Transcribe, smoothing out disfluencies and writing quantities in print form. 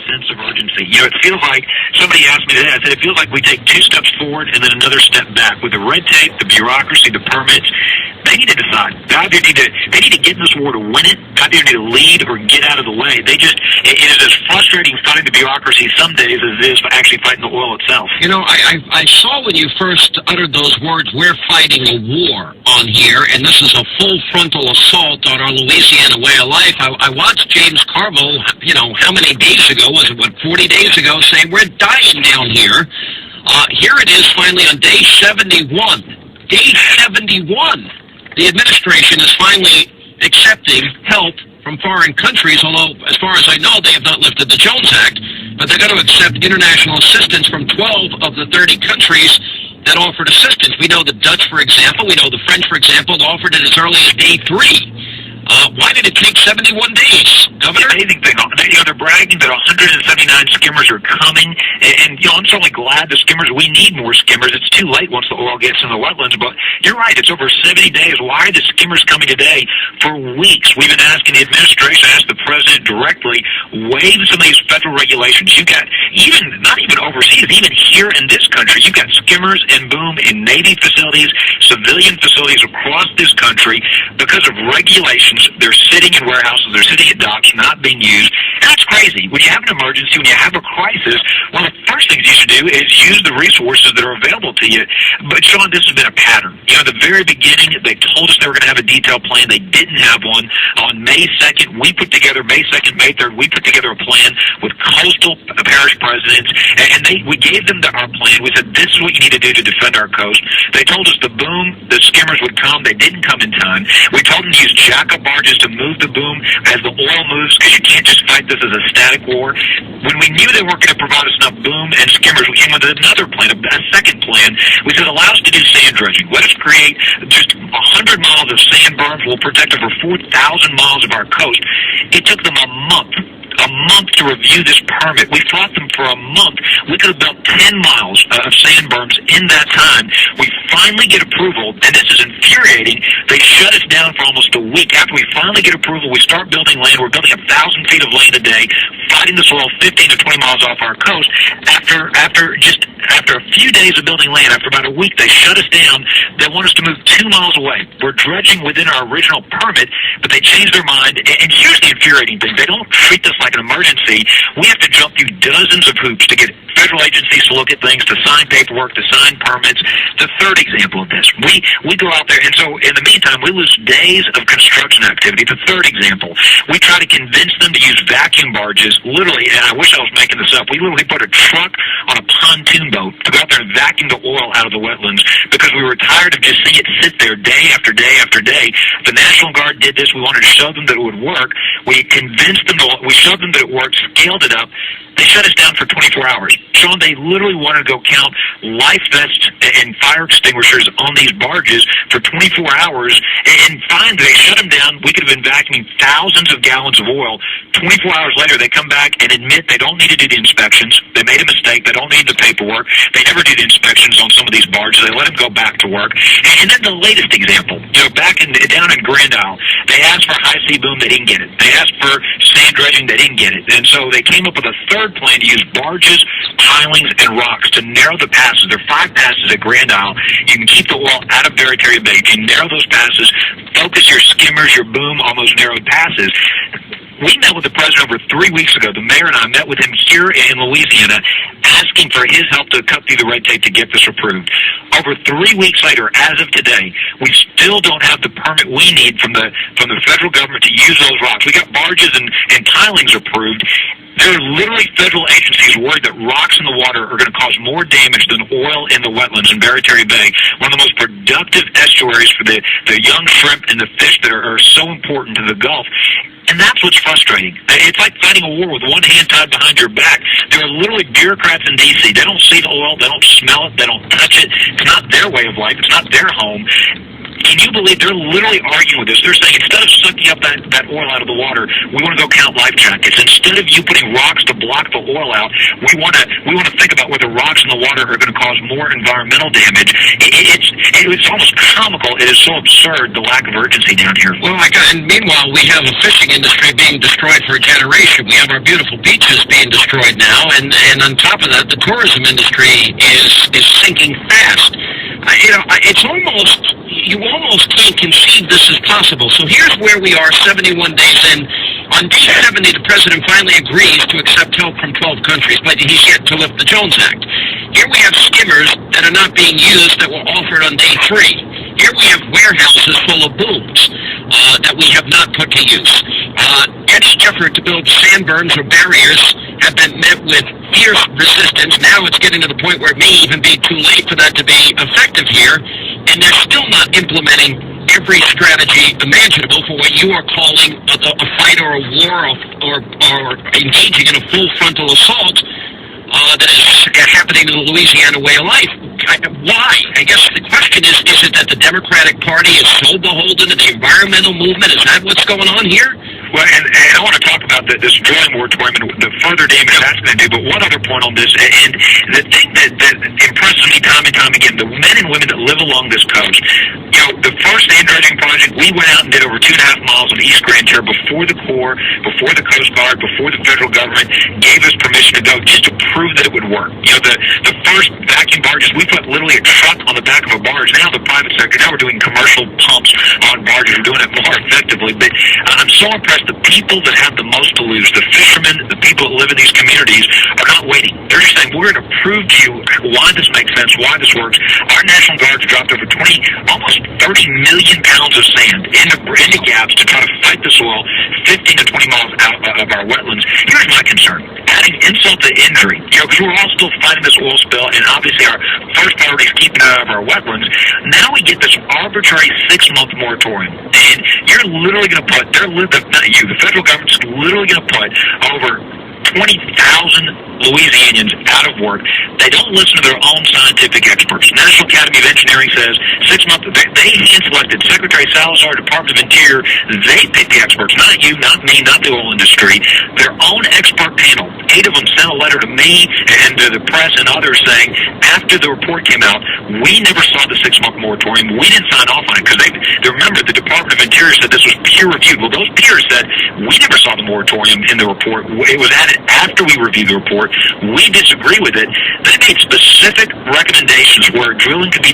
sense of urgency. You know, it feels like, somebody asked me today, I said, it feels like we take 2 steps forward and then another step back. With the red tape, the bureaucracy, the permits, they need to decide. They need to get in this war to win it. They either need to lead or get out of the way. It is as frustrating fighting the bureaucracy some days as it is actually fighting the oil itself. You know, I saw when you first uttered those words, we're fighting a war on here, and this is a full frontal assault on our Louisiana way of life. I watched James Carville, you know, how many days ago, was it, 40 days ago, saying we're dying down here. Here it is finally on day 71. Day 71. The administration is finally accepting help from foreign countries, although, as far as I know, they have not lifted the Jones Act, but they're going to accept international assistance from 12 of the 30 countries that offered assistance. We know the Dutch, for example, we know the French, for example, offered it as early as day 3. Why did it take 71 days, Governor? The amazing thing, you know, they're bragging that 179 skimmers are coming, and you know, I'm certainly glad the skimmers, we need more skimmers. It's too late once the oil gets in the wetlands, but you're right, it's over 70 days. Why are the skimmers coming today? For weeks, we've been asking the administration, asked the president directly, waive some of these federal regulations. You've got, not even overseas, even here in this country, you've got skimmers and boom in Navy facilities, civilian facilities across this country. Because of regulations, they're sitting in warehouses, they're sitting at docks, not being used. And that's crazy. When you have an emergency, when you have a crisis, one of the first things you should do is use the resources that are available to you. But, Sean, this has been a pattern. You know, at the very beginning, they told us they were going to have a detailed plan. They didn't have one. On May 2nd, we put together, May 2nd, May 3rd, we put together a plan with coastal parish presidents, and we gave them our plan. We said, this is what you need to do to defend our coast. They told us the boom, the skimmers would come. They didn't come in time. We told them to use jack-up barges to move the boom as the oil moves, because you can't just fight this as a static war. When we knew they weren't going to provide us enough boom and skimmers, we came with another plan, a second plan. We said, allow us to do sand dredging. Let us create just 100 miles of sand berms. We'll protect over 4,000 miles of our coast. It took them a month to review this permit. We fought them for a month. We could have built 10 miles of sand berms in that time. We finally get approval, and this is infuriating. They shut us down for almost a week. After we finally get approval, we start building land. We're building 1,000 feet of land a day, fighting the soil 15 to 20 miles off our coast. After a few days of building land, after about a week, they shut us down. They want us to move 2 miles away. We're dredging within our original permit, but they changed their mind. And here's the infuriating thing. They don't treat this like an emergency. We have to jump through dozens of hoops to get federal agencies to look at things, to sign paperwork, to sign permits. The third example of this, we go out there, and so in the meantime, we lose days of construction activity. The third example, we try to convince them to use vacuum barges, literally, and I wish I was making this up, we literally put a truck on a pontoon boat to go out there and vacuum the oil out of the wetlands because we were tired of just seeing it sit there day after day after day. The National Guard did this. We wanted to show them that it would work. We convinced them, we showed them that it worked, scaled it up. They shut us down for 24 hours. Sean, they literally wanted to go count life vests and fire extinguishers on these barges for 24 hours, and finally they shut them down. We could have been vacuuming thousands of gallons of oil. 24 hours later, they come back and admit they don't need to do the inspections. They made a mistake. They don't need the paperwork. They never do the inspections on some of these barges. They let them go back to work. And then the latest example, you know, down in Grand Isle, they asked for high sea boom. They didn't get it. They asked for sand dredging. They didn't get it. And so they came up with a third plan to use barges, pilings, and rocks to narrow the passes. There are 5 passes at Grand Isle. You can keep the oil out of Barataria Bay. You can narrow those passes, focus your skimmers, your boom on those narrowed passes. We met with the president over 3 weeks ago. The mayor and I met with him here in Louisiana, asking for his help to cut through the red tape to get this approved. Over 3 weeks later, as of today, we still don't have the permit we need from the federal government to use those rocks. We got barges and pilings approved. There are literally federal agencies worried that rocks in the water are going to cause more damage than oil in the wetlands in Barataria Bay, one of the most productive estuaries for the young shrimp and the fish that are so important to the Gulf. And that's what's frustrating. It's like fighting a war with one hand tied behind your back. There are literally bureaucrats in D.C. They don't see the oil. They don't smell it. They don't touch it. It's not their way of life. It's not their home. Can you believe they're literally arguing with us? They're saying instead of sucking up that oil out of the water, we want to go count life jackets. Instead of you putting rocks to block the oil out, we want to think about whether rocks in the water are going to cause more environmental damage. It's almost comical. It is so absurd, the lack of urgency down here. Well, and meanwhile, we have a fishing industry being destroyed for a generation. We have our beautiful beaches being destroyed now, and on top of that, the tourism industry is sinking fast. It's almost, you almost can't conceive this is possible. So here's where we are 71 days in. On day 70, the president finally agrees to accept help from 12 countries, but he's yet to lift the Jones Act. Here we have skimmers that are not being used that were offered on day 3. Here we have warehouses full of booms that we have not put to use. Any effort to build sand berms or barriers have been met with fierce resistance. Now it's getting to the point where it may even be too late for that to be effective here, and they're still not implementing every strategy imaginable for what you are calling a fight or a war or engaging in a full frontal assault that is happening in the Louisiana way of life. Why? I guess the question is it that the Democratic Party is so beholden to the environmental movement? Is that what's going on here? Well, and I want to talk about this drilling moratorium and the further damage that's going to do, but one other point on this, and the thing that impresses me time and time again, the men and women that live along this coast, the first sand dredging project, we went out and did over 2.5 miles of East Grand Terre before the Corps, before the Coast Guard, before the federal government gave us permission to go just to prove that it would work. The first vacuum barges, we put literally a truck on the back of a barge. Now the private sector, now we're doing commercial pumps on barges. We're doing it more effectively, but I'm so impressed. The people that have the most to lose, the fishermen, the people that live in these communities, are not waiting. They're just saying, we're going to prove to you why this makes sense, why this works. Our National Guards dropped over almost 30 million pounds of sand into gaps to try to fight this oil 15 to 20 miles out of our wetlands. Here's my concern. Adding insult to injury, because we're all still fighting this oil spill, and obviously our first priority is keeping it out of our wetlands. Now we get this arbitrary 6-month moratorium, and you're literally going to put, the federal government's literally going to put over 20,000 Louisianians out of work. They don't listen to their own scientific experts. National Academy of Engineering says 6 months. They hand-selected Secretary Salazar, Department of Interior. They picked the experts, not you, not me, not the oil industry. Their own expert panel. 8 of them sent a letter to me and to the press and others saying, after the report came out, we never saw the 6-month moratorium. We didn't sign off on it because they remember the Department of Interior said this was peer-reviewed. Well, those peers said we never saw the moratorium in the report. It was added after we reviewed the report. We disagree with it. They made specific recommendations where drilling could be